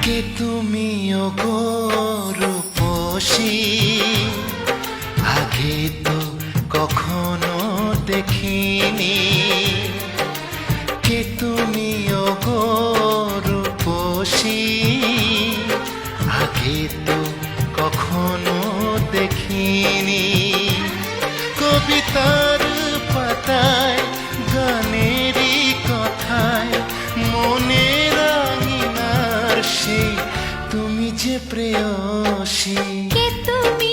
কে তুমি ওগো রূপসী, আগে তো কখনো দেখিনি। কে তুমি ওগো রূপসী, আগে তো কখনো দেখিনি। কবিতার পাতায় গানেরই কথায় মনের আঙিনার সেই তুমি যে প্রেয়সী। কে তুমি